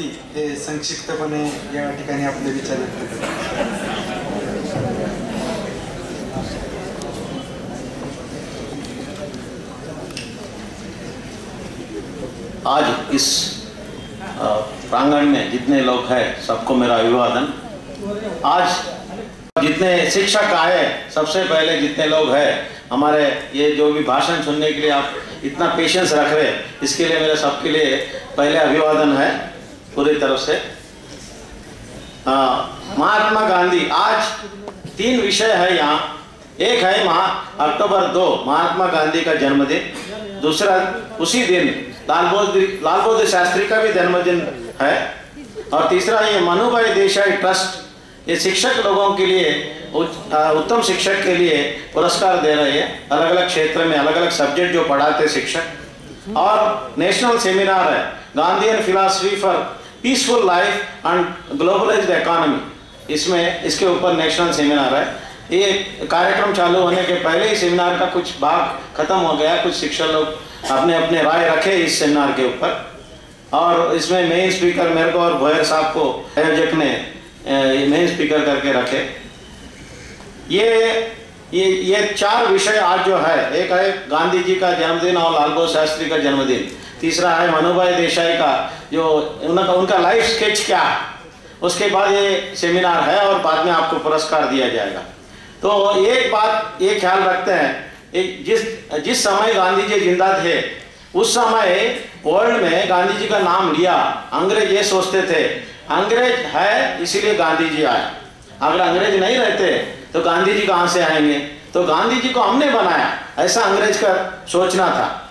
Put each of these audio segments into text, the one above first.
होती हे संक्षिप्तपणे या ठिकाणी आपले विचार व्यक्त करतो। आज इस प्रांगण में जितने लोग हैं सबको मेरा अभिवादन। आज जितने शिक्षक आए, सबसे पहले जितने लोग हैं हमारे ये जो भी भाषण सुनने के लिए आप इतना पेशेंस रख रहे, इसके लिए मेरे सबके लिए पहले अभिवादन है पूरी तरफ से। महात्मा गांधी, आज 3 विषय है यहाँ। एक है अक्टूबर 2 महात्मा गांधी का जन्मदिन, दूसरा उसी दिन लाल बहादुर शास्त्री का भी जन्मदिन है, और तीसरा ये मनुभाई देसाई ट्रस्ट ये शिक्षक लोगों के लिए उत्तम शिक्षक के लिए पुरस्कार दे रहे हैं, अलग अलग क्षेत्र में अलग अलग सब्जेक्ट जो पढ़ाते शिक्षक। और नेशनल सेमिनार है Gandhian philosophy for peaceful life and globalised economy, इसमें इसके ऊपर नेशनल सेमिनार है। ये कार्यक्रम चालू होने के पहले ही सेमिनार का कुछ भाग खत्म हो गया, कुछ शिक्षक लोग अपने अपने राय रखे इस सेमिनार के ऊपर, और इसमें मेन स्पीकर मेरे को और भोयर साहब को आयोजक ने मेन स्पीकर करके रखे। ये 4 विषय आज जो है, एक है गांधी जी का जन्मदिन और लाल बहादुर शास्त्री का जन्मदिन, तीसरा है मनुभाई देसाई का जो उनका लाइफ स्केच क्या है, उसके बाद ये सेमिनार है और बाद में आपको पुरस्कार दिया जाएगा। तो एक बात ये ख्याल रखते हैं, जिस समय गांधी जी जिंदा थे उस समय वर्ल्ड में गांधी जी का नाम लिया, अंग्रेज ये सोचते थे अंग्रेज है इसीलिए गांधी जी आए, अगर अंग्रेज नहीं रहते तो गांधी जी कहाँ से आएंगे, तो गांधी जी को हमने बनाया, ऐसा अंग्रेज का सोचना था।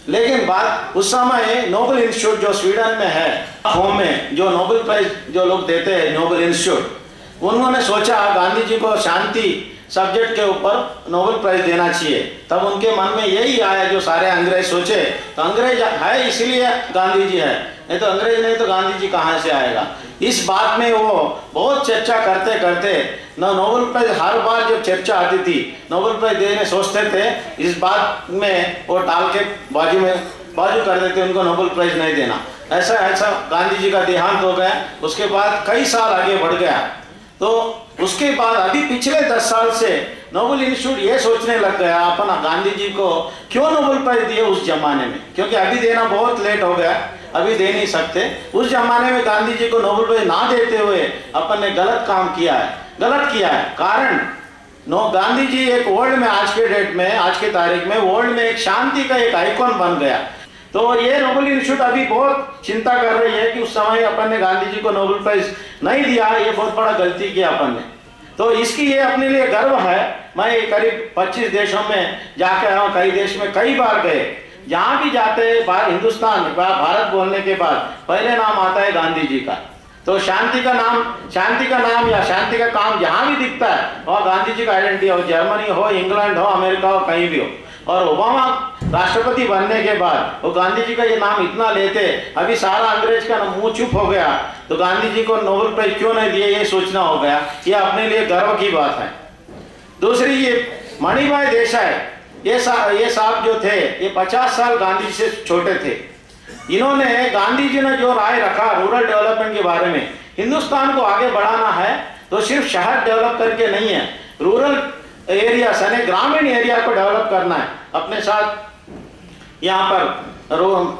लेकिन बात उस समय नोबेल इंस्टीट्यूट जो स्वीडन में है, होम में जो नोबेल प्राइज जो लोग देते हैं नोबेल इंस्टीट्यूट, उन्होंने सोचा गांधी जी को शांति सब्जेक्ट के ऊपर नोबेल प्राइज देना चाहिए। तब उनके मन में यही आया जो सारे अंग्रेज सोचे, तो अंग्रेज है इसीलिए गांधी जी है, नहीं तो अंग्रेज नहीं तो गांधी जी कहाँ से आएगा। इस बात में वो बहुत चर्चा करते करते नोबेल प्राइज, हर बार जब चर्चा आती थी नोबेल प्राइज देने सोचते थे, इस बात में वो टाल के बाजू कर देते, उनको नोबेल प्राइज नहीं देना। ऐसा गांधी जी का देहांत हो गया। उसके बाद कई साल आगे बढ़ गया, तो उसके बाद अभी पिछले 10 साल से नोबेल इंस्टीट्यूट ये सोचने लग गया अपन गांधी जी को क्यों नोबेल प्राइज दिए उस जमाने में, क्योंकि अभी देना बहुत लेट हो गया, अभी दे नहीं सकते। उस जमाने में गांधी जी को नोबेल प्राइज ना देते हुए अपन ने गलत काम किया है। कारण गांधी जी एक वर्ल्ड में आज के डेट में, आज के तारीख में वर्ल्ड में एक शांति का एक आइकॉन बन गया। तो ये नोबेल इंस्टीट्यूट अभी बहुत चिंता कर रही है कि उस समय अपन ने गांधी जी को नोबेल प्राइज नहीं दिया, ये बहुत बड़ा गलती किया अपन ने। तो इसकी ये अपने लिए गर्व है। मैं करीब 25 देशों में जाके आया हूँ, कई देश में कई बार गए, जहाँ भी जाते हिंदुस्तान भारत बोलने के बाद पहले नाम आता है गांधी जी का। तो शांति का नाम या शांति का काम जहाँ भी दिखता है वह गांधी जी का आइडेंटिटी हो, जर्मनी हो, इंग्लैंड हो, अमेरिका हो, कहीं भी हो। और ओबामा राष्ट्रपति बनने के बाद वो गांधी जी का ये नाम इतना लेते, अभी सारा अंग्रेज का मुंह चुप हो गया, तो गांधी जी को नोबेल प्राइज क्यों नहीं दिए ये सोचना हो गया। ये अपने लिए गर्व की बात है। दूसरी, ये मणिभाई देसाई, ये साहब जो थे ये 50 साल गांधी जी से छोटे थे। इन्होंने, गांधी जी ने जो राय रखा रूरल डेवलपमेंट के बारे में, हिंदुस्तान को आगे बढ़ाना है तो सिर्फ शहर डेवलप करके नहीं है, रूरल एरिया यानी ग्रामीण एरिया को डेवलप करना है। अपने साथ यहाँ पर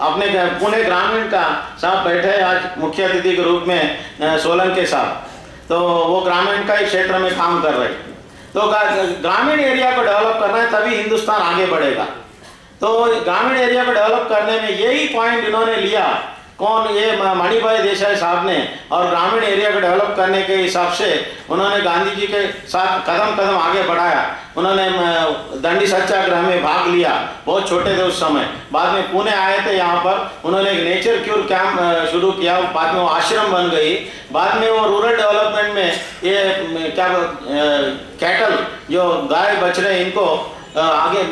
अपने पुणे ग्रामीण का साहब बैठे आज मुख्य अतिथि के रूप में सोलंके साहब, तो वो ग्रामीण का ही क्षेत्र में काम कर रहे। तो ग्रामीण एरिया को डेवलप करना है तभी हिंदुस्तान आगे बढ़ेगा। तो ग्रामीण एरिया को डेवलप करने में यही पॉइंट इन्होंने लिया, कौन, ये मणिभाई देसाई साहब ने, और ग्रामीण एरिया को डेवलप करने के हिसाब से उन्होंने गांधी जी के साथ कदम आगे बढ़ाया। उन्होंने दंडी सत्याग्रह में भाग लिया, बहुत छोटे थे उस समय। बाद में पुणे आए थे, यहाँ पर उन्होंने एक नेचर क्यूर कैंप शुरू किया, बाद में वो आश्रम बन गई। बाद में वो रूरल डेवलपमेंट में ये क्या कैटल जो गाय बछड़े इनको आगे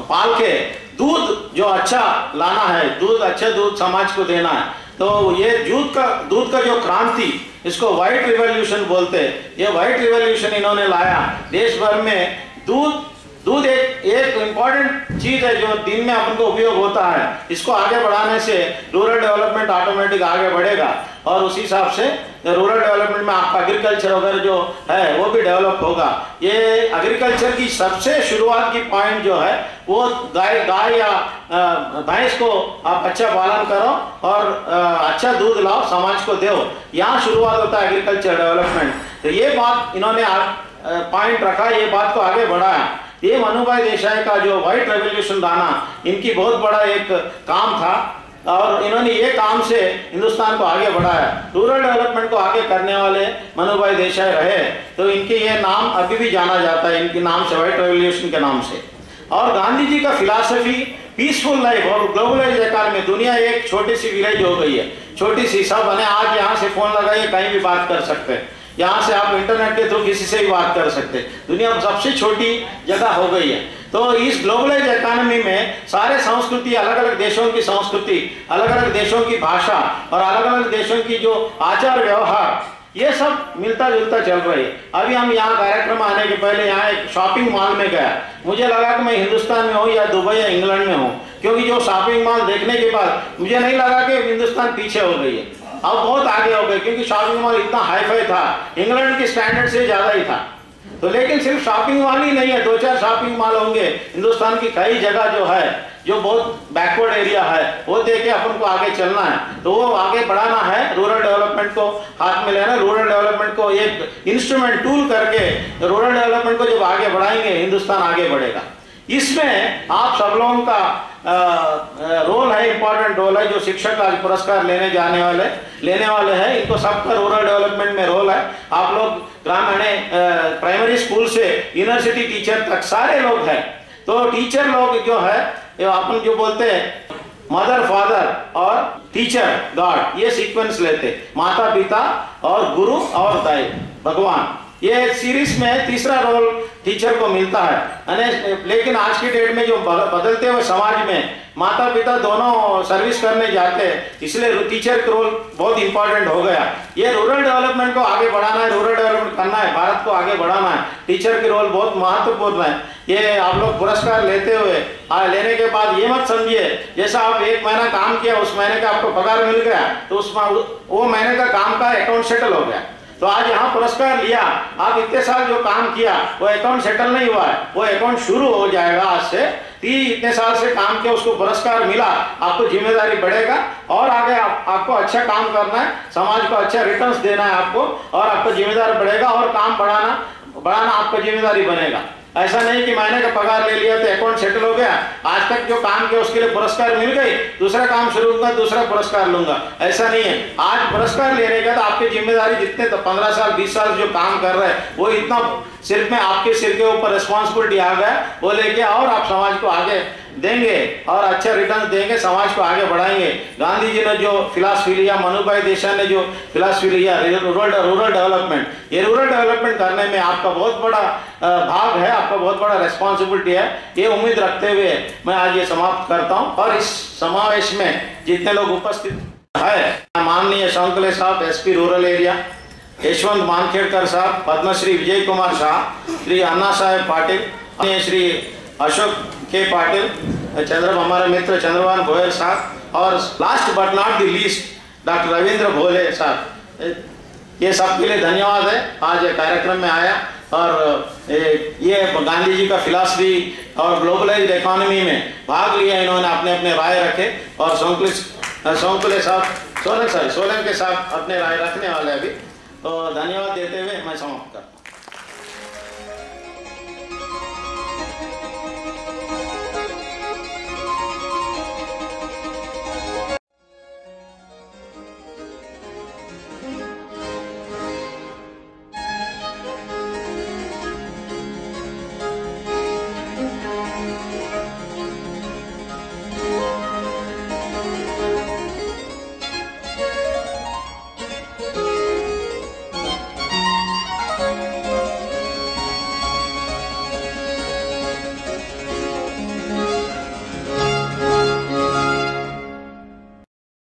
पाल के दूध जो अच्छा लाना है, अच्छे दूध समाज को देना है। तो ये दूध का जो क्रांति, इसको व्हाइट रिवॉल्यूशन बोलते हैं। ये व्हाइट रिवॉल्यूशन इन्होंने लाया देश भर में। दूध एक इम्पॉर्टेंट चीज है जो दिन में अपन को उपयोग होता है। इसको आगे बढ़ाने से रूरल डेवलपमेंट ऑटोमेटिक आगे बढ़ेगा। और उसी हिसाब से रूरल डेवलपमेंट में आपका एग्रीकल्चर वगैरह जो है वो भी डेवलप होगा। ये एग्रीकल्चर की सबसे शुरुआत की पॉइंट जो है वो गाय या भैंस को आप अच्छा पालन करो और अच्छा दूध लाओ, समाज को दो, यहाँ शुरुआत होता है एग्रीकल्चर डेवलपमेंट। तो ये बात इन्होंने पॉइंट रखा, ये बात को आगे बढ़ाया। ये मनुभाई देसाई का जो व्हाइट रेवोल्यूशन लाना इनकी बहुत बड़ा एक काम था और इन्होंने ये काम से हिंदुस्तान को आगे बढ़ाया। रूरल डेवलपमेंट को आगे करने वाले मनुभाई देसाई रहे, तो इनके ये नाम अभी भी जाना जाता है इनके नाम से, व्हाइट रेवोल्यूशन के नाम से। और गांधी जी का फिलॉसफी पीसफुल लाइफ और ग्लोबलाइज इकॉनमी, दुनिया एक छोटी सी विलेज हो गई है, छोटी सी सब बने। आज यहाँ से फोन लगाइए कहीं भी बात कर सकते हैं, यहाँ से आप इंटरनेट के थ्रू किसी से भी बात कर सकते हैं, दुनिया में सबसे छोटी जगह हो गई है। तो इस ग्लोबलाइज इकॉनमी में सारे संस्कृति, अलग अलग देशों की संस्कृति, अलग अलग देशों की भाषा और अलग अलग देशों की जो आचार व्यवहार, ये सब मिलता जुलता चल रही है। अभी हम यहाँ कार्यक्रम आने के पहले यहाँ एक शॉपिंग मॉल में गया, मुझे लगा कि मैं हिंदुस्तान में हूँ या दुबई या इंग्लैंड में हूँ, क्योंकि जो शॉपिंग मॉल देखने के बाद मुझे नहीं लगा कि हिंदुस्तान पीछे हो गई है, अब बहुत आगे हो गए, क्योंकि शॉपिंग मॉल इतना हाईफाई था, इंग्लैंड के स्टैंडर्ड से ज्यादा ही था। तो लेकिन सिर्फ शॉपिंग मॉल ही नहीं है, 2-4 शॉपिंग मॉल होंगे। हिंदुस्तान की कई जगह जो है जो बहुत बैकवर्ड एरिया है वो देखे अपन को आगे चलना है, तो वो आगे बढ़ाना है, रूरल डेवलपमेंट को हाथ में लेना। रूरल डेवलपमेंट को एक इंस्ट्रूमेंट टूल करके रूरल डेवलपमेंट को जब आगे बढ़ाएंगे हिंदुस्तान आगे बढ़ेगा। इसमें आप सब लोगों का रोल है, इंपॉर्टेंट रोल है। जो शिक्षक आज पुरस्कार लेने वाले हैं, इनको सबका रूरल डेवलपमेंट में रोल है। आप लोग ग्रामीण प्राइमरी स्कूल से यूनिवर्सिटी टीचर तक सारे लोग हैं। तो टीचर लोग जो है अपन जो बोलते हैं मदर फादर और टीचर गॉड, ये सीक्वेंस लेते, माता पिता और गुरु और भगवान। ये सीरीज में तीसरा रोल टीचर को मिलता है। लेकिन आज की डेट में जो बदलते हुए समाज में माता पिता दोनों सर्विस करने जाते हैं, इसलिए टीचर का रोल बहुत इंपॉर्टेंट हो गया। ये रूरल डेवलपमेंट को आगे बढ़ाना है, रूरल डेवलपमेंट करना है, भारत को आगे बढ़ाना है, टीचर की रोल बहुत महत्वपूर्ण है। ये आप लोग पुरस्कार लेते हुए लेने के बाद ये मत समझिए जैसा आप 1 महीना काम किया उस महीने का आपको पगार मिल गया तो वो महीने का काम का अकाउंट सेटल हो गया। तो आज यहाँ पुरस्कार लिया, आप इतने साल जो काम किया वो अकाउंट सेटल नहीं हुआ है, वो अकाउंट शुरू हो जाएगा आज से। इतने साल से काम किया, उसको पुरस्कार मिला, आपको जिम्मेदारी बढ़ेगा और आगे आपको अच्छा काम करना है, समाज को अच्छा रिटर्न्स देना है आपको, और आपको जिम्मेदारी बढ़ेगा और काम बढ़ाना आपका जिम्मेदारी बनेगा। ऐसा नहीं कि महीने का पगार ले लिया तो अकाउंट सेटल हो गया, आज तक जो काम किया उसके लिए पुरस्कार मिल गई, दूसरा काम शुरू होगा दूसरा पुरस्कार लूंगा, ऐसा नहीं है। आज पुरस्कार लेने का तो आपकी जिम्मेदारी जितने तो 15 साल 20 साल जो काम कर रहे हैं वो इतना सिर्फ में आपके सिर के ऊपर रिस्पॉन्सिबिलिटी आ गया, वो लेके और आप समाज को आगे देंगे और अच्छा रिटर्न देंगे, समाज को आगे बढ़ाएंगे। गांधी जी ने जो फिलॉसफी लिया, मनुभाई देसाई ने जो फिलॉसफी लिया रूरल डेवलपमेंट, ये रूरल डेवलपमेंट करने में आपका बहुत बड़ा भाग है, आपका बहुत बड़ा रिस्पॉन्सिबिलिटी है। ये उम्मीद रखते हुए मैं आज ये समाप्त करता हूँ। और इस समावेश में जितने लोग उपस्थित है, माननीय शौंकले साहब एसपी रूरल एरिया, यशवंत मानखेड़कर साहब, पद्मश्री विजय कुमार शाह, श्री अन्ना साहेब पाटिल, श्री अशोक के पाटिल, हमारे मित्र चंद्रभान गोयल साहब, और last but not the least doctor Ravindra Bhole साहब, ये सबके लिए धन्यवाद है। आज कार्यक्रम में आया और ये गांधी जी का फिलॉसफी और ग्लोबलाइज्ड इकोनॉमी में भाग लिया, इन्होंने अपने अपने राय रखे। और शौंकले साहब सोलन के साथ अपने राय रखने वाले अभी, तो धन्यवाद देते हुए मैं समाप्त करता हूँ।